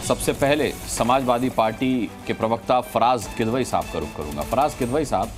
सबसे पहले समाजवादी पार्टी के प्रवक्ता फराज किदवई साहब का रुख करूंगा। फराज किदवई साहब,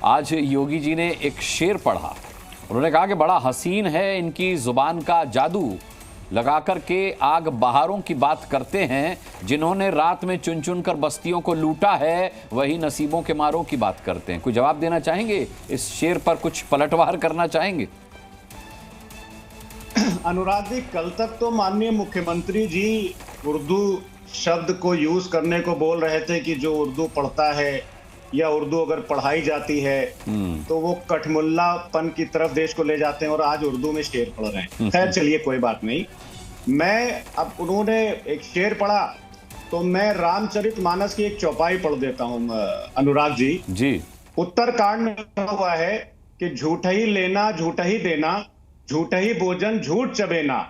आज योगी जी ने एक शेर पढ़ा। उन्होंने कहा कि बड़ा हसीन है इनकी जुबान का जादू, लगाकर के आग बहारों की बात करते हैं, जिन्होंने रात में चुन चुन कर बस्तियों को लूटा है वही नसीबों के मारों की बात करते हैं। कोई जवाब देना चाहेंगे इस शेर पर, कुछ पलटवार करना चाहेंगे? अनुराग जी, कल तक तो माननीय मुख्यमंत्री जी उर्दू शब्द को यूज करने को बोल रहे थे कि जो उर्दू पढ़ता है या उर्दू अगर पढ़ाई जाती है तो वो कठमुल्लापन की तरफ देश को ले जाते हैं, और आज उर्दू में शेर पढ़ रहे हैं। खैर चलिए, कोई बात नहीं। मैं अब उन्होंने एक शेर पढ़ा तो मैं रामचरितमानस की एक चौपाई पढ़ देता हूं अनुराग जी। उत्तरकांड में लिखा हुआ है कि झूठ ही लेना झूठ ही देना, झूठ ही भोजन झूठ चबेना,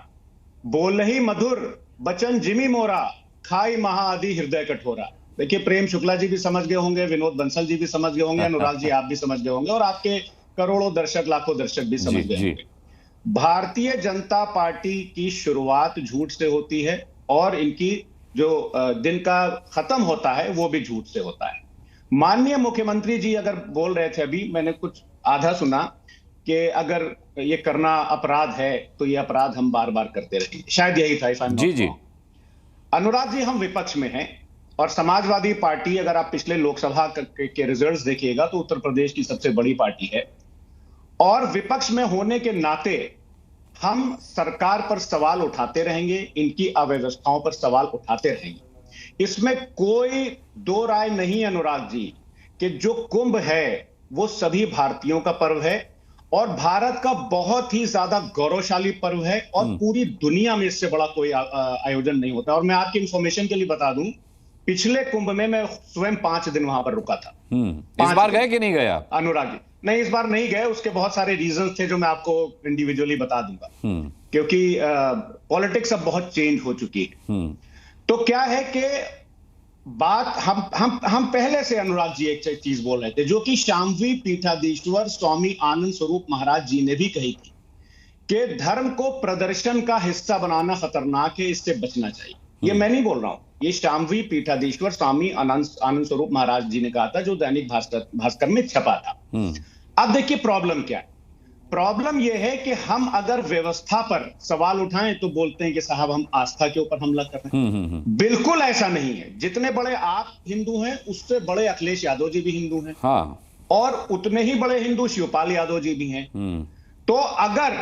बोल ही मधुर बचन जिमी मोरा, खाई महाआदि हृदय कठोरा। देखिए, प्रेम शुक्ला जी भी समझ गए होंगे, विनोद बंसल जी भी समझ गए होंगे, अनुराग जी आप भी समझ गए होंगे, और आपके करोड़ों दर्शक, लाखों दर्शक भी समझ गए होंगे। भारतीय जनता पार्टी की शुरुआत झूठ से होती है और इनकी जो दिन का खत्म होता है वो भी झूठ से होता है। माननीय मुख्यमंत्री जी अगर बोल रहे थे, अभी मैंने कुछ आधा सुना कि अगर ये करना अपराध है तो ये अपराध हम बार बार करते रहेंगे, शायद यही था। जी अनुराग जी, हम विपक्ष में हैं और समाजवादी पार्टी, अगर आप पिछले लोकसभा के रिजल्ट्स देखिएगा तो उत्तर प्रदेश की सबसे बड़ी पार्टी है, और विपक्ष में होने के नाते हम सरकार पर सवाल उठाते रहेंगे, इनकी अव्यवस्थाओं पर सवाल उठाते रहेंगे। इसमें कोई दो राय नहीं अनुराग जी कि जो कुंभ है वो सभी भारतीयों का पर्व है और भारत का बहुत ही ज्यादा गौरवशाली पर्व है, और पूरी दुनिया में इससे बड़ा कोई आयोजन नहीं होता। और मैं आपकी इंफॉर्मेशन के लिए बता दूं, पिछले कुंभ में मैं स्वयं 5 दिन वहां पर रुका था। इस बार गए कि नहीं गए आप? अनुराग जी, नहीं, इस बार नहीं गए। उसके बहुत सारे रीजंस थे जो मैं आपको इंडिविजुअली बता दूंगा, क्योंकि पॉलिटिक्स अब बहुत चेंज हो चुकी है। तो क्या है कि बात हम पहले से अनुराग जी एक चीज बोल रहे थे, जो कि शामवी पीठाधीश्वर स्वामी आनंद स्वरूप महाराज जी ने भी कही थी कि धर्म को प्रदर्शन का हिस्सा बनाना खतरनाक है, इससे बचना चाहिए। ये मैं नहीं बोल रहा हूं, ये शामवी पीठाधीश्वर स्वामी आनंद स्वरूप महाराज जी ने कहा था, जो दैनिक भास्कर में छपा था। अब देखिए प्रॉब्लम क्या है। प्रॉब्लम यह है कि हम अगर व्यवस्था पर सवाल उठाएं तो बोलते हैं कि साहब हम आस्था के ऊपर हमला कर रहे हैं। बिल्कुल ऐसा नहीं है। जितने बड़े आप हिंदू हैं उससे बड़े अखिलेश यादव जी भी हिंदू हैं, और उतने ही बड़े हिंदू शिवपाल यादव जी भी हैं। तो अगर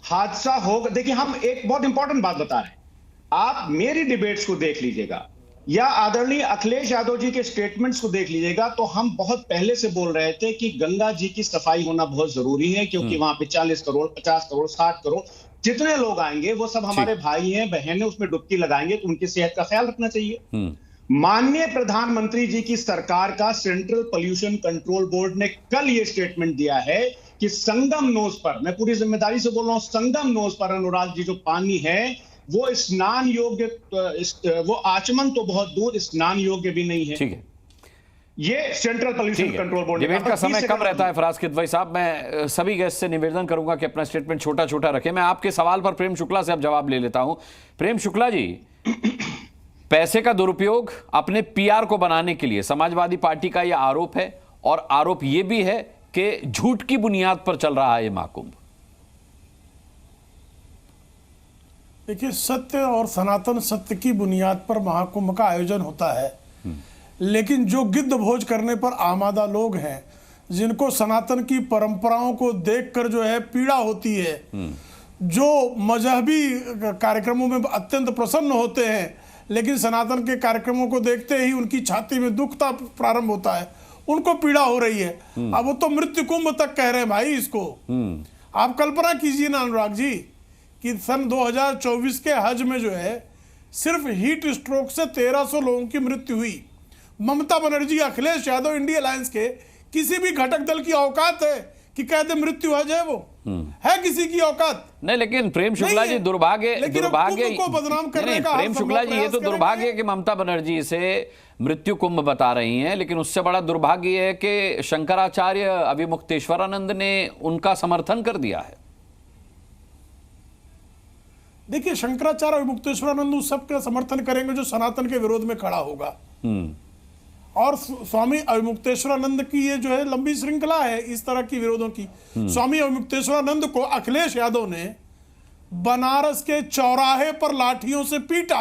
हादसा होगा, देखिए हम एक बहुत इंपॉर्टेंट बात बता रहे हैं, आप मेरी डिबेट्स को देख लीजिएगा या आदरणीय अखिलेश यादव जी के स्टेटमेंट्स को देख लीजिएगा, तो हम बहुत पहले से बोल रहे थे कि गंगा जी की सफाई होना बहुत जरूरी है, क्योंकि वहां पे 40 करोड़ 50 करोड़ 60 करोड़ जितने लोग आएंगे वो सब हमारे भाई हैं, बहन है, उसमें डुबकी लगाएंगे, तो उनकी सेहत का ख्याल रखना चाहिए। माननीय प्रधानमंत्री जी की सरकार का सेंट्रल पोल्यूशन कंट्रोल बोर्ड ने कल ये स्टेटमेंट दिया है कि संगम नोज पर, मैं पूरी जिम्मेदारी से बोल रहा हूं, संगम नोज पर अनुराग जी जो पानी है वो स्नान योग्य, वो आचमन तो बहुत दूर, स्नान योग्य भी नहीं है। ठीक है, ये central pollution control board. Debate का समय कम रहता है फराज किदवई साहब, मैं सभी गेस्ट से निवेदन करूंगा कि अपना स्टेटमेंट छोटा छोटा रखें। मैं आपके सवाल पर प्रेम शुक्ला से अब जवाब ले लेता हूं। प्रेम शुक्ला जी, पैसे का दुरुपयोग अपने पीआर को बनाने के लिए समाजवादी पार्टी का यह आरोप है, और आरोप यह भी है कि झूठ की बुनियाद पर चल रहा है ये महाकुंभ। देखिए, सत्य और सनातन सत्य की बुनियाद पर महाकुंभ का आयोजन होता है, लेकिन जो गिद्ध भोज करने पर आमादा लोग हैं, जिनको सनातन की परंपराओं को देखकर जो है पीड़ा होती है, जो मजहबी कार्यक्रमों में अत्यंत प्रसन्न होते हैं, लेकिन सनातन के कार्यक्रमों को देखते ही उनकी छाती में दुखता प्रारंभ होता है, उनको पीड़ा हो रही है। अब वो तो मृत्यु कुंभ तक कह रहे हैं भाई इसको। आप कल्पना कीजिए ना अनुराग जी कि सन 2024 के हज में जो है सिर्फ हीट स्ट्रोक से 1300 लोगों की मृत्यु हुई। ममता बनर्जी, अखिलेश यादव, इंडिया अलायंस के किसी भी घटक दल की औकात है कि कह दे मृत्यु हज है? वो है किसी की औकात? नहीं, लेकिन प्रेम शुक्ला जी, दुर्भाग्य को बदनाम करने का प्रेम शुक्ला जी, ये तो दुर्भाग्य है कि ममता बनर्जी से मृत्यु कुंभ बता रही हैं, लेकिन उससे बड़ा दुर्भाग्य है कि शंकराचार्य अभिमुक्तेश्वरानंद ने उनका समर्थन कर दिया है। देखिए, शंकराचार्य और मुक्तेश्वरानंद उस सब का समर्थन करेंगे जो सनातन के विरोध में खड़ा होगा। और स्वामी अविमुक्तेश्वरानंद की ये जो है लंबी श्रृंखला है इस तरह की विरोधों की। स्वामी अविमुक्तेश्वरानंद को अखिलेश यादव ने बनारस के चौराहे पर लाठियों से पीटा,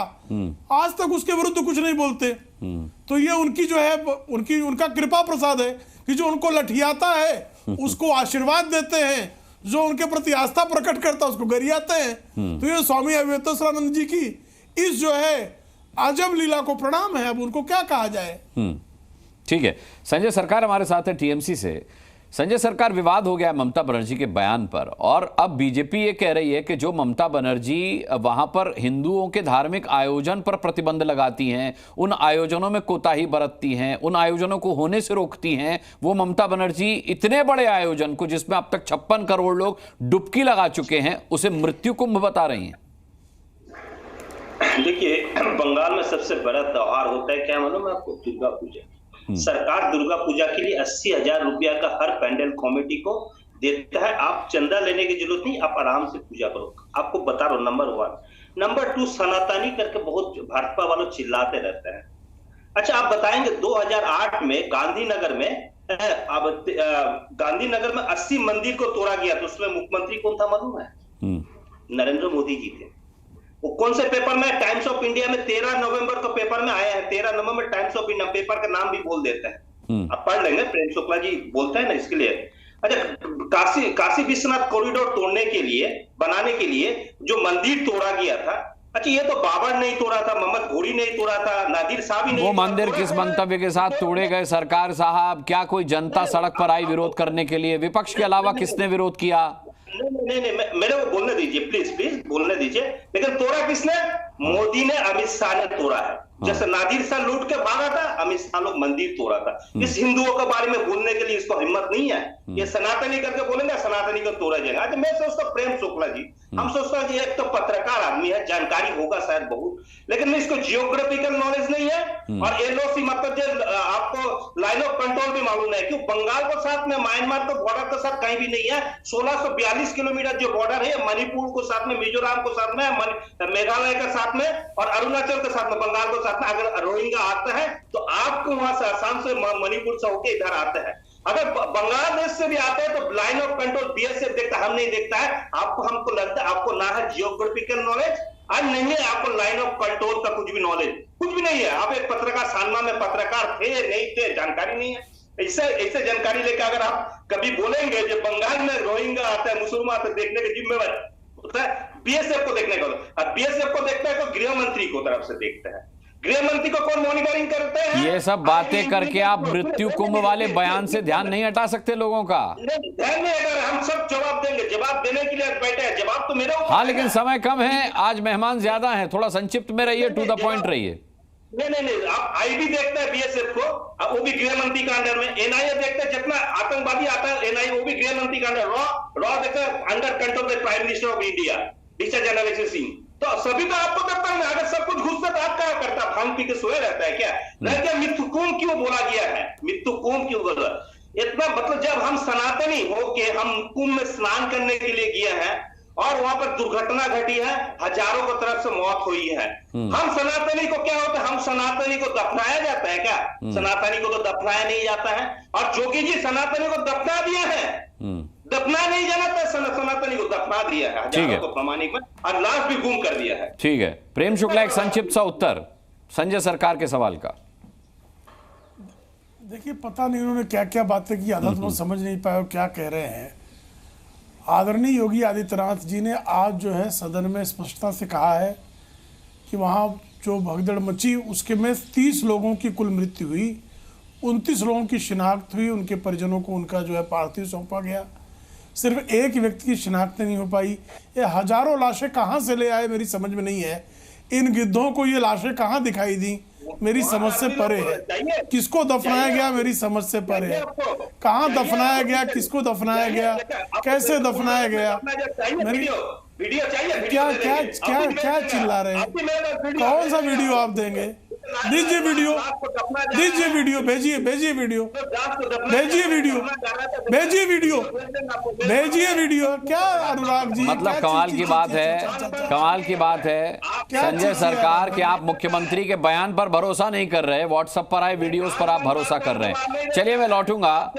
आज तक उसके विरुद्ध कुछ नहीं बोलते। तो ये उनकी जो है उनका कृपा प्रसाद है कि जो उनको लठियाता है उसको आशीर्वाद देते हैं, जो उनके प्रति आस्था प्रकट करता है उसको गरियाते हैं। तो ये स्वामी अविमुक्तेश्वरानंद जी की इस जो है अजब लीला को प्रणाम है। अब उनको क्या कहा जाए। ठीक है, संजय सरकार हमारे साथ है टीएमसी से। संजय सरकार, विवाद हो गया है ममता बनर्जी के बयान पर, और अब बीजेपी ये कह रही है कि जो ममता बनर्जी वहां पर हिंदुओं के धार्मिक आयोजन पर प्रतिबंध लगाती हैं, उन आयोजनों में कोताही बरतती हैं, उन आयोजनों को होने से रोकती हैं, वो ममता बनर्जी इतने बड़े आयोजन को जिसमें अब तक 56 करोड़ लोग डुबकी लगा चुके हैं उसे मृत्यु कुंभ बता रही हैं। देखिए, बंगाल में सबसे बड़ा त्योहार होता है, क्या मालूम है आपको? दुर्गा पूजा। सरकार दुर्गा पूजा के लिए 80,000 रुपया का हर पैंडल कमेटी को देता है। आप चंदा लेने की जरूरत नहीं, आप आराम से पूजा करो। आपको बता रहा हूं, नंबर 1। नंबर 2, सनातनी करके बहुत भाजपा वालों चिल्लाते रहते हैं। अच्छा, आप बताएंगे 2008 में गांधीनगर में 80 मंदिर को तोड़ा गया, तो उसमें मुख्यमंत्री कौन था मालूम है? नरेंद्र मोदी जी थे। वो कौन से पेपर में? टाइम्स ऑफ इंडिया में 13 नवंबर को पेपर में आया है। 13 नवंबर टाइम्स ऑफ इंडिया पेपर का नाम भी बोल देते हैं, आप पढ़ लेंगे, प्रेम शुक्ला जी बोलते हैं ना इसके लिए। अच्छा, काशी विश्वनाथ कॉरिडोर तोड़ने के लिए, बनाने के लिए जो मंदिर तोड़ा गया था, अच्छा ये तो बाबर नहीं तोड़ा था, मोहम्मद घोरी नहीं तोड़ा था, नादिर शाह भी नहीं। वो मंदिर किस मंतव्य के साथ तोड़े गए सरकार साहब? क्या कोई जनता सड़क पर आई विरोध करने के लिए? विपक्ष के अलावा किसने विरोध किया? नहीं, मेरे को बोलने दीजिए, प्लीज बोलने दीजिए। लेकिन तोड़ा किसने? मोदी ने, अमित शाह ने तोड़ा है। जैसे नादिर शाह लूट के भागा था, अमित शाह लोग मंदिर तोड़ा था। इस हिंदुओं के बारे में बोलने के लिए इसको हिम्मत नहीं है। ये सनातनी करके बोलेंगे, सनातनी को तोड़ा जाएगा। अच्छा, मैं सोचता प्रेम शुक्ला जी, हम सोचता है कि एक तो पत्रकार आदमी है, जानकारी होगा शायद बहुत, लेकिन इसको जियोग्राफिकल नॉलेज नहीं है और एलओसी मतलब जो आपको लाइन ऑफ कंट्रोल भी मालूम है। क्यों? बंगाल के साथ में, म्यांमार के बॉर्डर के साथ कहीं भी नहीं है। 1642 किलोमीटर जो बॉर्डर है, मणिपुर को साथ में, मिजोरम को साथ में, मेघालय के साथ में और अरुणाचल के साथ में, बंगाल के साथ में। अगर रोहिंग्या आता है तो आपको वहां से आसाम से, मणिपुर से होकर इधर आते हैं। अगर बांग्लादेश से भी आते हैं तो लाइन ऑफ कंट्रोल बीएसएफ देखता है, हम नहीं देखता है। हमको लगता है आपको ना है जियोग्राफिकल नॉलेज और नहीं है आपको लाइन ऑफ कंट्रोल का कुछ भी नॉलेज, कुछ भी नहीं है। आप एक पत्रकार, सानमा में पत्रकार थे नहीं थे, जानकारी नहीं है। ऐसे जानकारी लेकर अगर आप कभी बोलेंगे जो बंगाल में रोहिंग्या आता है, मुसलमान आते, देखने के जिम्मेवार होता है बीएसएफ को देखने का। और बीएसएफ को देखता है तो गृह मंत्री को तरफ से देखता है। गृह मंत्री को कौन मॉनिटरिंग करते हैं? ये सब बातें करके आप मृत्यु कुंभ वाले बयान से ध्यान नहीं हटा सकते लोगों का। ध्यान नहीं, अगर हम सब जवाब देंगे, जवाब देने के लिए बैठे हैं, जवाब तो मेरा। हाँ, लेकिन समय कम है, आज मेहमान ज्यादा हैं, थोड़ा संक्षिप्त में रहिए, टू द पॉइंट रहिए। नहीं, आप आईबी देखते हैं बीएसएफ को, वो भी गृह मंत्री का अंडर में। एनआईए देखते हैं, जितना आतंकवादी आता है एनआईए, वो भी गृह मंत्री का अंडर। रॉ देखते हैं under control by prime minister of India, discharge analysis Singh. तो सभी तो आपको दफ्तर में, अगर सब कुछ घुसता तो आप क्या करता? भांग पी के सोए रहता है क्या? नहीं, क्या मृत्यु कुंभ क्यों बोला गया है? मृत्यु कुंभ क्यों बोला? इतना मतलब जब हम सनातनी हो के हम कुंभ में स्नान करने के लिए गए हैं और वहां पर दुर्घटना घटी है, हजारों की तरफ से मौत हुई है। हम सनातनी को क्या होता है? हम सनातनी को दफनाया जाता है क्या? सनातनी को तो दफनाया नहीं जाता है। और जोगी जी सनातनी को दफना दिया है, दफना नहीं जाना था, सनातनी को दफना दिया है हजारों को प्रमाणिक में, और लाश भी गुम कर दिया है। ठीक है, प्रेम शुक्ला, एक संक्षिप्त सा उत्तर संजय सरकार के सवाल का। देखिए, पता नहीं उन्होंने क्या क्या बातें की, आदत में समझ नहीं पाया क्या कह रहे हैं। आदरणीय योगी आदित्यनाथ जी ने आज जो है सदन में स्पष्टता से कहा है कि वहाँ जो भगदड़ मची उसके में 30 लोगों की कुल मृत्यु हुई, 29 लोगों की शिनाख्त हुई, उनके परिजनों को उनका जो है पार्थिव सौंपा गया। सिर्फ एक व्यक्ति की शिनाख्त नहीं हो पाई। ये हजारों लाशें कहाँ से ले आए मेरी समझ में नहीं है। इन गिद्धों को ये लाशें कहाँ दिखाई दी मेरी समझ से परे है। किसको दफनाया गया मेरी समझ से परे है। कहाँ दफनाया गया, किसको दफनाया गया, कैसे दफनाया गया, मेरी क्या क्या क्या क्या चिल्ला रहे हैं? कौन सा वीडियो आप देंगे? दीजिए वीडियो, दीजिए वीडियो, भेजिए भेजिए वीडियो, भेजिए वीडियो, भेजिए वीडियो, भेजिए वीडियो। क्या अनुराग जी, मतलब कमाल की बात है, कमाल की बात है संजय सरकार कि आप मुख्यमंत्री के बयान पर भरोसा नहीं कर रहे, व्हाट्सएप पर आए वीडियोस पर आप भरोसा कर रहे हैं। चलिए मैं लौटूंगा।